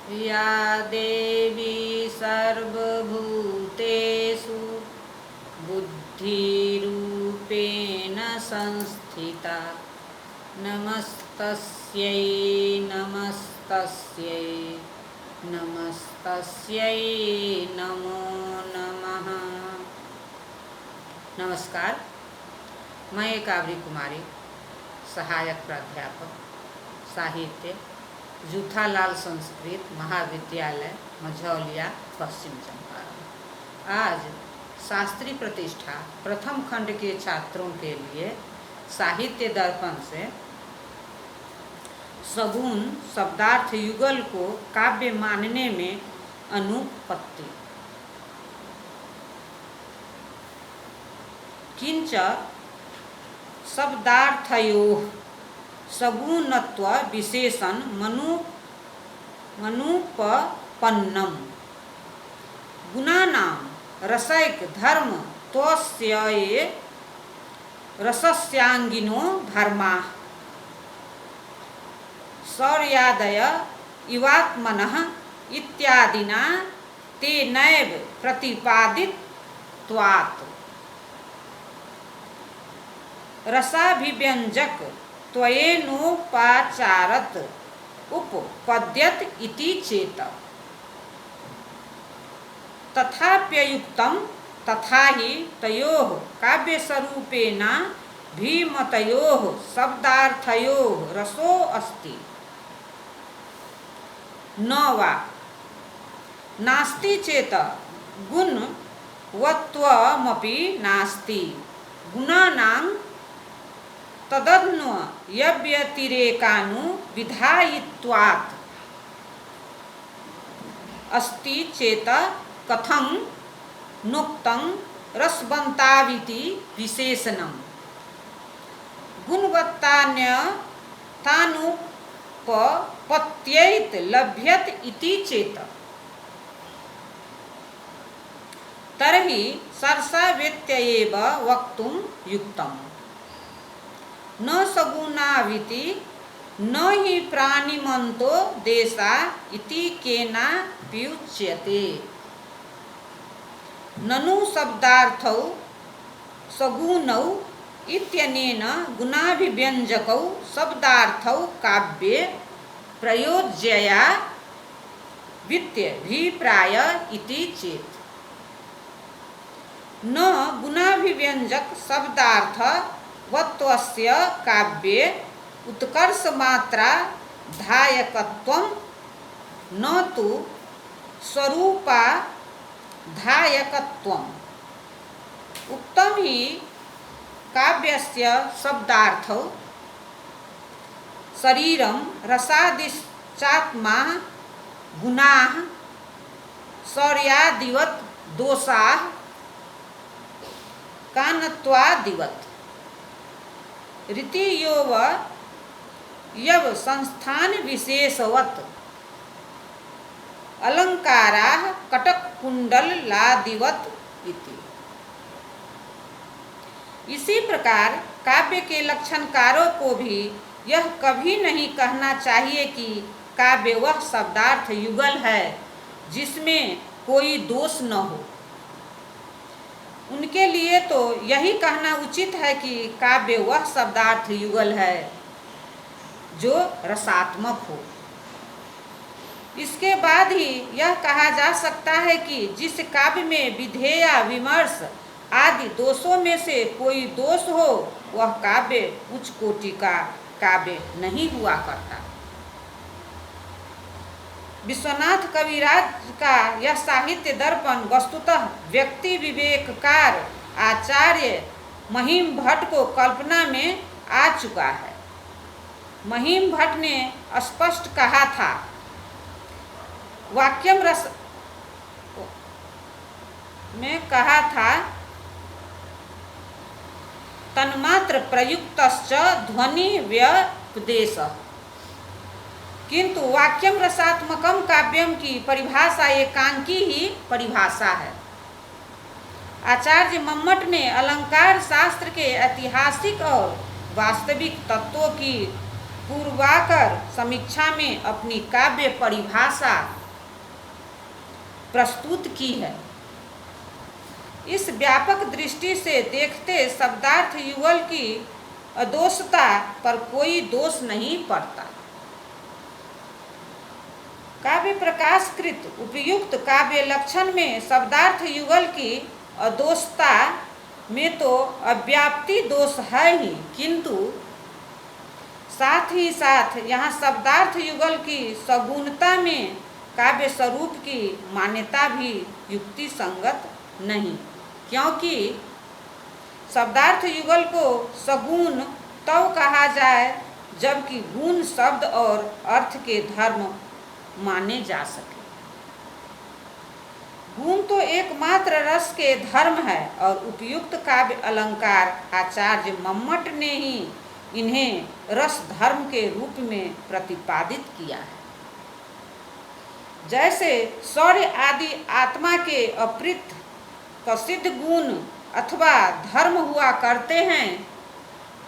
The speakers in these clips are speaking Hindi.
या देवी सर्वभूतेषु बुद्धिरूपेण संस्थिता नमस्तस्यै नमस्तस्यै नमस्तस्यै नमो नमः। नमस्कार, मैं काबरी कुमारी, सहायक प्राध्यापक साहित्य, जूथालाल संस्कृत महाविद्यालय मझौलिया, पश्चिम चंपारण। आज शास्त्री प्रतिष्ठा प्रथम खंड के छात्रों के लिए साहित्य दर्पण से सगुण शब्दार्थ युगल को काव्य मानने में अनुपत्ति। किंच शब्दार्थयोः सगुणत्व विशेषण मनुपपन्नम गुणानां रसैक धर्म त्वस्य रसस्यांगिनो धर्माः शौर्यादय इवात्मनः इत्यादिना तेनैव प्रतिपादित्वात् रसाभिव्यंजक त्वयेनोपाचारत उपपद्यत इति चेत तथाप्ययुक्तं तथा ही तयोः काव्यस्वरूपेण भीमतयोः शब्दार्थयोः रसो अस्ति न वा नास्ति चेत गुणवत्वमपि नास्ति। गुणानां तदन्वयव्यतिरेकानुविधायित्वात् अस्ति चेत कथं नोक्तं रसवन्ताविति विशेषणं गुणवत्तान्यथानुपपत्त्यैत लभ्यत इति चेत तर्हि सरसावेत्येव वक्तुं युक्तम्। न सगुणाविति न हि प्राणिमन्तो देशा इति केनाप्युच्यते। ननु शब्दार्थौ सगुणौ इत्यनेन गुणाभिव्यंजकौ शब्दार्थौ काव्ये प्रयोज्यया वित्यभिप्राय इति चेत् न गुणाभिव्यंजक शब्दार्थ वत्वस्य काव्ये उत्कर्षमात्रा धायकत्वं न तु स्वरूपाधायकत्वम्। उक्तं हि काव्यस्य शब्दार्थौ शरीरं रसादिश्चात्मा गुणाः शौर्यादिवत् दोषाः कानत्वादिवत् रीति यव संस्थान विशेषवत् अलंकाराः कटककुंडलादिवत् इति। इसी प्रकार काव्य के लक्षणकारों को भी यह कभी नहीं कहना चाहिए कि काव्य वह शब्दार्थ युगल है जिसमें कोई दोष न हो। उनके लिए तो यही कहना उचित है कि काव्य वह शब्दार्थ युगल है जो रसात्मक हो। इसके बाद ही यह कहा जा सकता है कि जिस काव्य में विधेया विमर्श आदि दोषों में से कोई दोष हो वह काव्य उच्च कोटि का काव्य नहीं हुआ करता। विश्वनाथ कविराज का यह साहित्य दर्पण वस्तुतः व्यक्ति विवेककार आचार्य महिम भट्ट को कल्पना में आ चुका है। महिम भट्ट ने स्पष्ट कहा था, वाक्यम रस में कहा था, तन्मात्र प्रयुक्तश्च ध्वनि व्यपदेशः। किंतु वाक्यम रसात्मकम काव्यम की परिभाषा एकांकी ही परिभाषा है। आचार्य मम्मट ने अलंकार शास्त्र के ऐतिहासिक और वास्तविक तत्वों की पूर्वाकर समीक्षा में अपनी काव्य परिभाषा प्रस्तुत की है। इस व्यापक दृष्टि से देखते शब्दार्थ युगल की अदोषता पर कोई दोष नहीं पड़ता। काव्य प्रकाशकृत उपयुक्त काव्य लक्षण में शब्दार्थ युगल की अदोषता में तो अव्याप्ति दोष है ही, किंतु साथ ही साथ यहाँ शब्दार्थ युगल की सगुणता में काव्य स्वरूप की मान्यता भी युक्ति संगत नहीं, क्योंकि शब्दार्थ युगल को सगुण तब कहा जाए जबकि गुण शब्द और अर्थ के धर्म माने जा सके। गुण तो एकमात्र रस के धर्म है और उपयुक्त काव्य अलंकार आचार्य मम्मट ने ही इन्हें रस धर्म के रूप में प्रतिपादित किया है। जैसे शौर्य आदि आत्मा के अप्रृत प्रसिद्ध गुण अथवा धर्म हुआ करते हैं,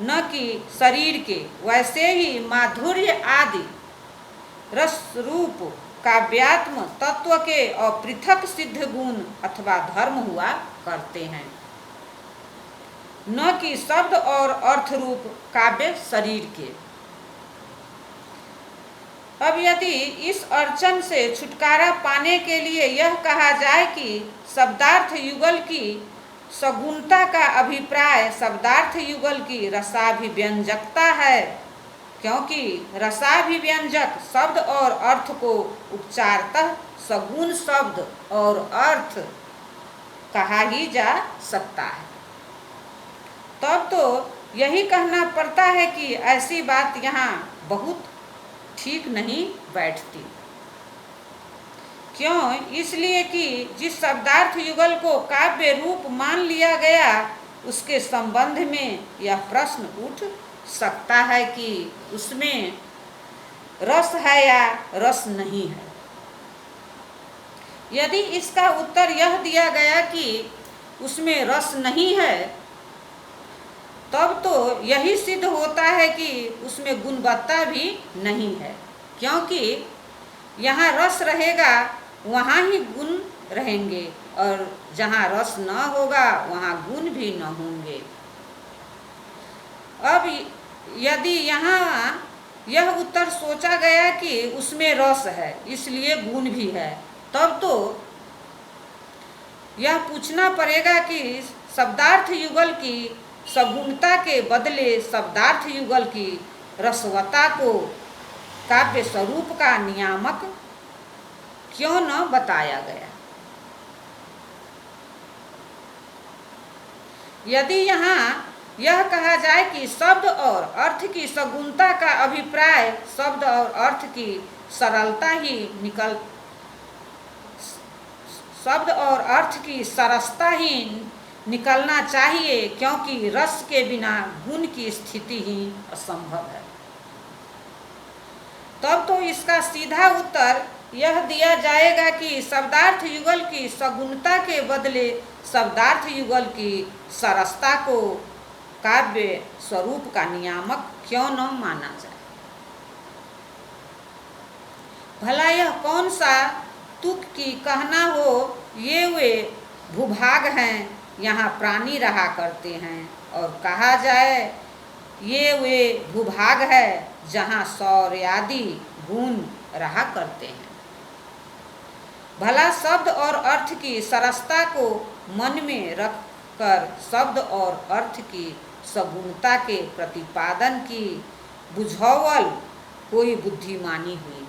न कि शरीर के, वैसे ही माधुर्य आदि रस रूप काव्यात्म तत्व के अपृथक सिद्ध गुण अथवा धर्म हुआ करते हैं, न कि शब्द और अर्थ रूप काव्य शरीर के। अब यदि इस अड़चन से छुटकारा पाने के लिए यह कहा जाए कि शब्दार्थ युगल की सगुणता का अभिप्राय शब्दार्थ युगल की रसाभिव्यंजकता है, क्योंकि रसाभिव्यंजक शब्द और अर्थ को उपचारतः सगुण शब्द और अर्थ कहा ही जा सकता है, तब तो यही कहना पड़ता है कि ऐसी बात यहाँ बहुत ठीक नहीं बैठती। क्यों? इसलिए कि जिस शब्दार्थ युगल को काव्य रूप मान लिया गया उसके संबंध में यह प्रश्न उठ सकता है कि उसमें रस है या रस नहीं है। यदि इसका उत्तर यह दिया गया कि उसमें रस नहीं है, तब तो यही सिद्ध होता है कि उसमें गुणवत्ता भी नहीं है, क्योंकि यहाँ रस रहेगा वहाँ ही गुण रहेंगे और जहाँ रस न होगा वहाँ गुण भी न होंगे। अब यदि यहाँ यह उत्तर सोचा गया कि उसमें रस है इसलिए गुण भी है, तब तो यह पूछना पड़ेगा कि शब्दार्थ युगल की सगुणता के बदले शब्दार्थ युगल की रसवत्ता को काव्य स्वरूप का नियामक क्यों न बताया गया। यदि यहाँ यह कहा जाए कि शब्द और अर्थ की सगुणता का अभिप्राय शब्द और अर्थ की सरलता ही शब्द और अर्थ की सरसता ही निकलना चाहिए, क्योंकि रस के बिना गुण की स्थिति ही असंभव है, तब तो इसका सीधा उत्तर यह दिया जाएगा कि शब्दार्थ युगल की सगुणता के बदले शब्दार्थ युगल की सरसता को काव्य स्वरूप का नियामक क्यों न माना जाए। भला यह कौन सा तुक की कहना हो, ये वे भूभाग हैं यहाँ प्राणी रहा करते हैं, और कहा जाए ये वे भूभाग है जहाँ शौर्यादि गुण रहा करते हैं। भला शब्द और अर्थ की सरसता को मन में रखकर शब्द और अर्थ की सगुणता के प्रतिपादन की बुझावल कोई बुद्धिमानी हुई।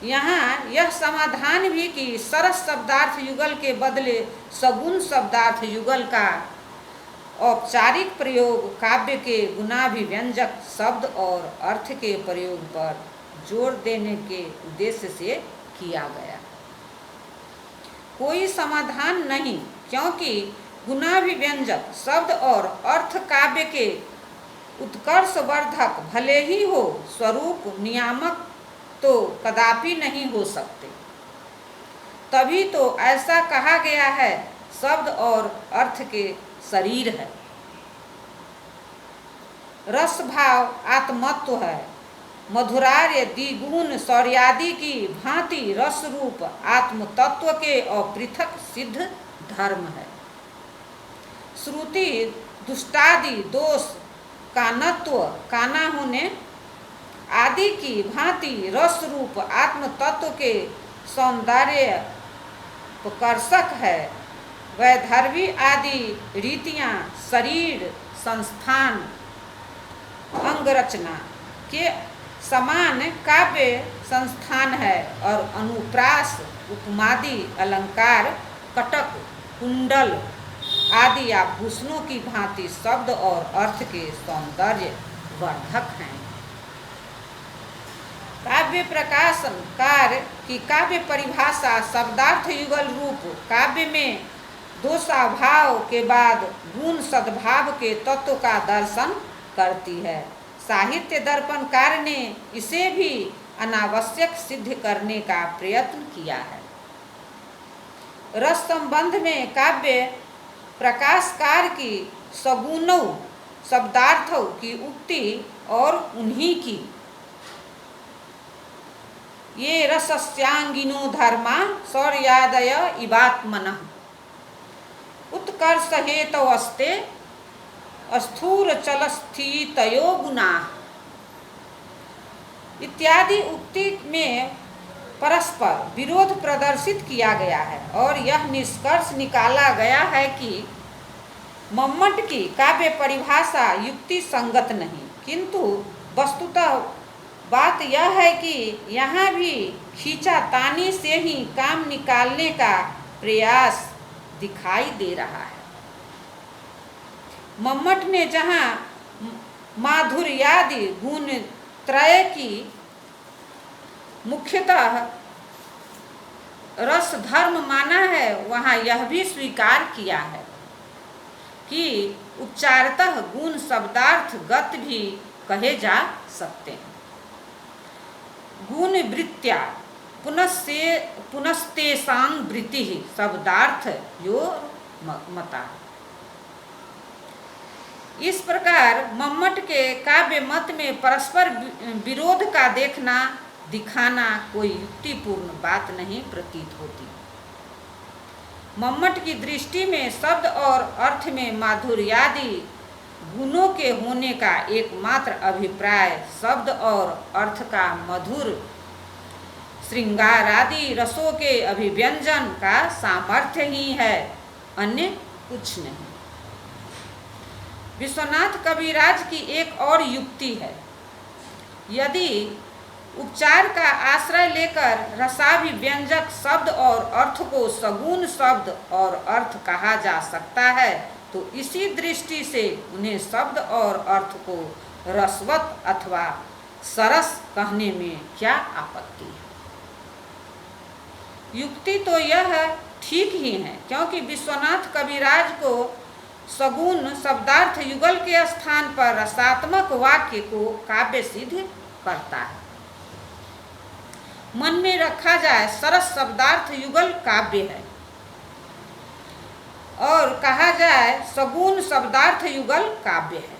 यहाँ यह समाधान भी कि सरस शब्दार्थ युगल के बदले सगुण शब्दार्थ युगल का औपचारिक प्रयोग काव्य के गुणाभिव्यंजक शब्द और अर्थ के प्रयोग पर जोर देने के उद्देश्य से किया गया। कोई समाधान नहीं, क्योंकि गुणाभिव्यंजक शब्द और अर्थ काव्य के उत्कर्षवर्धक भले ही हो, स्वरूप नियामक तो कदापि नहीं हो सकते। तभी तो ऐसा कहा गया है शब्द और अर्थ के शरीर है। रस भाव आत्मत्व है। मधुरार्य द्विगुण शौर्यादि की भांति रस रूप आत्म तत्व के अपृथक सिद्ध धर्म है। श्रुति दुष्टादि दोष कानत्व काना होने आदि की भांति रस रूप आत्म तत्व के सौंदर्य प्रकर्षक है। वैधर्वी आदि रीतियां शरीर संस्थान अंगरचना के समान काव्य संस्थान है और अनुप्रास उपमादि अलंकार कटक कुंडल आदि आभूषणों की भांति शब्द और अर्थ के सौंदर्य वर्धक हैं। काव्य प्रकाशन कार्य की काव्य परिभाषा शब्दार्थ युगल रूप काव्य में दोषाभाव के बाद गुण सद्भाव के तत्व का दर्शन करती है। साहित्य दर्पणकार ने इसे भी अनावश्यक सिद्ध करने का प्रयत्न किया है। रस संबंध में काव्य प्रकाशकार की सगुणों शब्दार्थों की उक्ति और उन्हीं की ये रसस्यांगिनो धर्मा शौर्यादय इवात्मनः उत्कर्ष हेतवस्ते स्थूर चलस्थितयो गुणा इत्यादि उक्ति में परस्पर विरोध प्रदर्शित किया गया है और यह निष्कर्ष निकाला गया है कि मम्मट की काव्य परिभाषा युक्ति संगत नहीं, किंतु वस्तुतः बात यह है कि यहाँ भी खींचातानी से ही काम निकालने का प्रयास दिखाई दे रहा है। मम्मट ने जहाँ माधुर्यादि गुण त्रय की मुख्यतः रस धर्म माना है, वहाँ यह भी स्वीकार किया है कि उपचारतः गुण शब्दार्थ गत भी कहे जा सकते हैं। गुण वृत्त्या पुनस्तेषां वृत्ति शब्दार्थ यो मता। इस प्रकार मम्मट के काव्य मत में परस्पर विरोध का देखना दिखाना कोई युक्तिपूर्ण बात नहीं प्रतीत होती। मम्मट की दृष्टि में शब्द और अर्थ में माधुर्यादि गुणों के होने का एकमात्र अभिप्राय शब्द और अर्थ का मधुर श्रृंगारादि रसों के अभिव्यंजन का सामर्थ्य ही है, अन्य कुछ नहीं। विश्वनाथ कविराज की एक और युक्ति है। यदि उपचार का आश्रय लेकर रसाभिव्यंजक शब्द और अर्थ को सगुण शब्द और अर्थ कहा जा सकता है, तो इसी दृष्टि से उन्हें शब्द और अर्थ को रसवत अथवा सरस कहने में क्या आपत्ति है। युक्ति तो यह ठीक ही है, क्योंकि विश्वनाथ कविराज को सगुण शब्दार्थ युगल के स्थान पर रसात्मक वाक्य को काव्य सिद्ध करता है। मन में रखा जाए सरस शब्दार्थ युगल काव्य है और कहा जाए सगुण शब्दार्थ युगल काव्य है।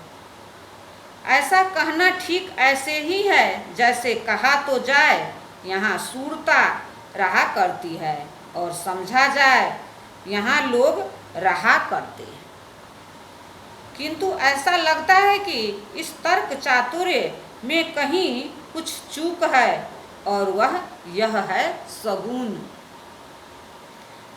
ऐसा कहना ठीक ऐसे ही है जैसे कहा तो जाए यहाँ सूरता रहा करती है और समझा जाए यहाँ लोग रहा करते हैं। किंतु ऐसा लगता है कि इस तर्क चातुर्य में कहीं कुछ चूक है और वह यह है सगुण।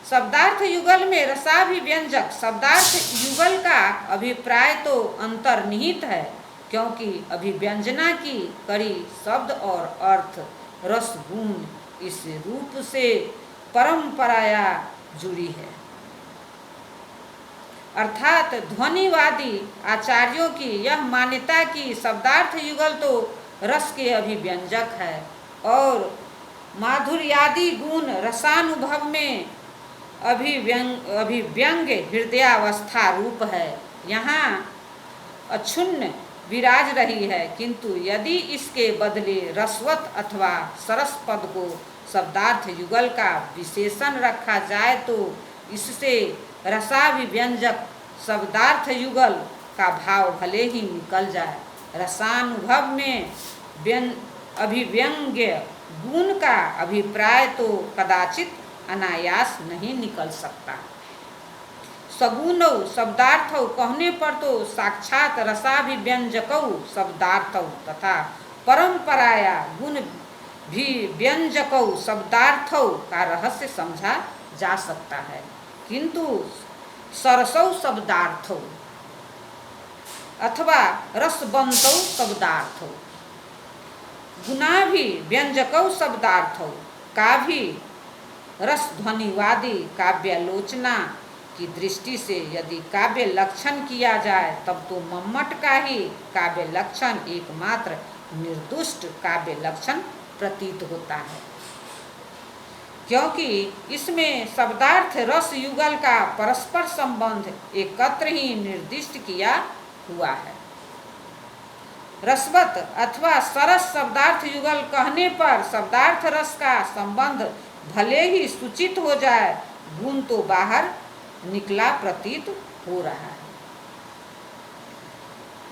शब्दार्थ युगल में रसाभिव्यंजक शब्दार्थ युगल का अभिप्राय तो अंतर्निहित है, क्योंकि अभिव्यंजना की कड़ी शब्द और अर्थ रस गुण इस रूप से परंपराया जुड़ी है। अर्थात ध्वनिवादी आचार्यों की यह मान्यता कि शब्दार्थ युगल तो रस के अभिव्यंजक है और माधुर्यादि गुण रसानुभव में अभिव्यंग्य हृदयावस्था रूप है, यहाँ अक्षुण्ण विराज रही है। किंतु यदि इसके बदले रसवत अथवा सरस पद को शब्दार्थ युगल का विशेषण रखा जाए तो इससे रसाभिव्यंजक शब्दार्थ युगल का भाव भले ही निकल जाए, रसानुभव में अभिव्यंग्य गुण का अभिप्राय तो कदाचित अनायास नहीं निकल सकता। सगुणौ शब्दार्थौ कहने पर तो साक्षात रसाभिव्यंजकौ शब्दार्थौ तथा परंपराया गुण भी व्यंजकौ शब्दार्थौ का रहस्य समझा जा सकता है, किंतु सरसौ शब्दार्थौ अथवा रसबंतौ शब्दार्थौ गुणाभि व्यंजकौ शब्दार्थौ का भी रसध्वनिवादी काव्यालोचना की दृष्टि से यदि काव्य लक्षण किया जाए तब तो मम्मट का ही काव्य लक्षण एकमात्र निर्दुष्ट काव्य लक्षण प्रतीत होता है, क्योंकि इसमें शब्दार्थ रस युगल का परस्पर संबंध एकत्र ही निर्दिष्ट किया हुआ है। रसवत अथवा सरस शब्दार्थ युगल कहने पर शब्दार्थ रस का संबंध भले ही सूचित हो जाए, गुण तो बाहर निकला प्रतीत हो रहा है।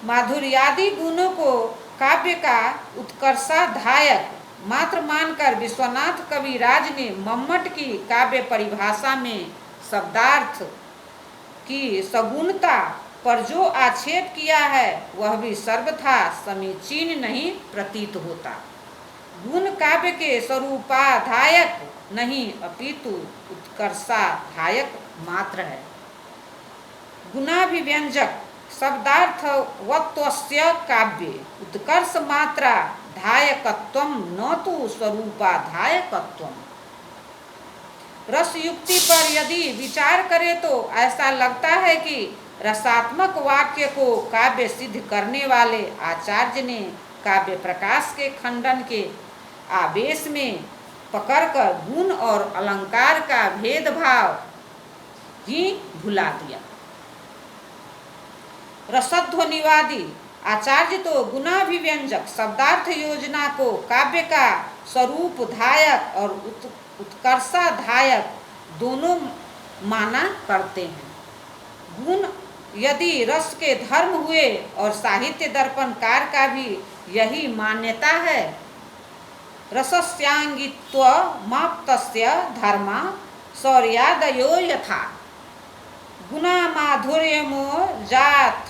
माधुर्यादि गुणों को काव्य का उत्कर्षाधायक मात्र मानकर विश्वनाथ कविराज ने मम्मट की काव्य परिभाषा में शब्दार्थ की सगुणता पर जो आक्षेप किया है वह भी सर्वथा समीचीन नहीं प्रतीत होता। गुण काव्य के स्वरूपाधायक नहीं अपितु उत्कर्षाधायक मात्र है। गुणाभिव्यंजक शब्दार्थवत्वस्य काव्ये उत्कर्ष मात्रा धायकत्वम न तो स्वरूपाधायकत्वम। रस युक्ति पर यदि विचार करें तो ऐसा लगता है कि रसात्मक वाक्य को काव्य सिद्ध करने वाले आचार्य ने काव्य प्रकाश के खंडन के आवेश में पकड़कर गुण और अलंकार का भेदभाव ही भुला दिया। रसध्वनिवादी आचार्य तो गुणाभिव्यंजक शब्दार्थ योजना को काव्य का स्वरूपधायक और उत्कर्षाधायक दोनों माना करते हैं। गुण यदि रस के धर्म हुए और साहित्य दर्पणकार का भी यही मान्यता है। रसस्यांगित्व माप्तस्य धर्मा शौर्यादयो यथा गुणामाधुर्यमो जाथ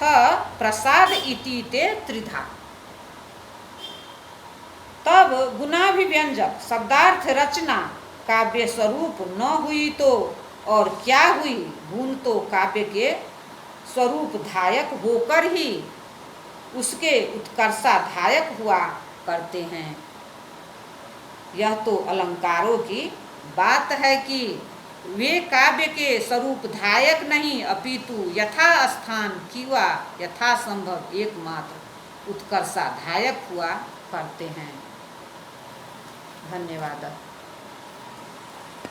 प्रसाद इति ते त्रिधा। तब गुणाभिव्यंजक शब्दार्थ रचना काव्य स्वरूप न हुई तो और क्या हुई, गुण तो काव्य के स्वरूपधायक होकर ही उसके उत्कर्षाधायक हुआ करते हैं। यह तो अलंकारों की बात है कि वे काव्य के स्वरूपधायक नहीं अपितु यथास्थान किंवा यथासंभव एकमात्र उत्कर्षाधायक हुआ करते हैं। धन्यवाद।